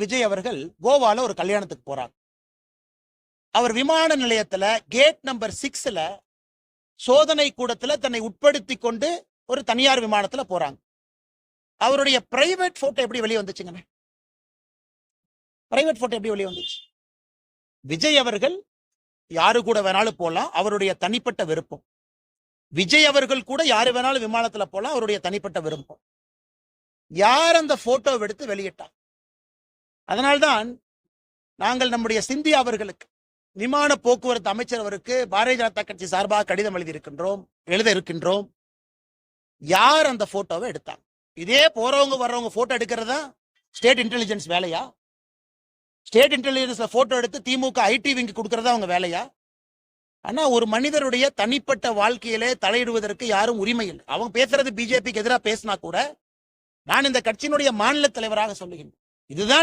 விஜய் அவர்கள் கோவால ஒரு கல்யாணத்துக்கு போறாங்க. அவர் விமான நிலையத்துல கேட் நம்பர் 6ல சோதனை கூடத்துல தன்னை உட்படுத்தி கொண்டு ஒரு தனியார் விமானத்துல போறாங்க. அவருடைய பிரைவேட் போட்டோ எப்படி வெளியே வந்துச்சுங்க? பிரைவேட் போட்டோ எப்படி வெளியே வந்துச்சு? விஜய் அவர்கள் யாரு கூட வேணாலும் போலாம், அவருடைய தனிப்பட்ட விருப்பம். விஜய் அவர்கள் கூட யாரு வேணாலும் விமானத்துல போலாம், அவருடைய தனிப்பட்ட விருப்பம். யார் அந்த போட்டோ எடுத்து வெளியிட்டார்? அதனால்தான் நாங்கள் நம்முடைய சிந்தியா அவர்களுக்கு, விமான போக்குவரத்து அமைச்சர் அவருக்கு பாரதிய ஜனதா கட்சி சார்பாக கடிதம் எழுத இருக்கின்றோம். யார் அந்த போட்டோவை எடுத்தாங்க? இதே போறவங்க வர்றவங்க போட்டோ எடுக்கிறதா ஸ்டேட் இன்டெலிஜென்ஸ் வேலையா? ஸ்டேட் இன்டெலிஜென்ஸ்ல போட்டோ எடுத்து திமுக ஐடி விங்கு கொடுக்கறதா அவங்க வேலையா? ஆனா ஒரு மனிதருடைய தனிப்பட்ட வாழ்க்கையிலே தலையிடுவதற்கு யாரும் உரிமை இல்லை. அவங்க பேசுறது பிஜேபிக்கு எதிராக பேசினா கூட நான் இந்த கட்சியினுடைய மாநில தலைவராக சொல்லுகின்றேன். இதுதான்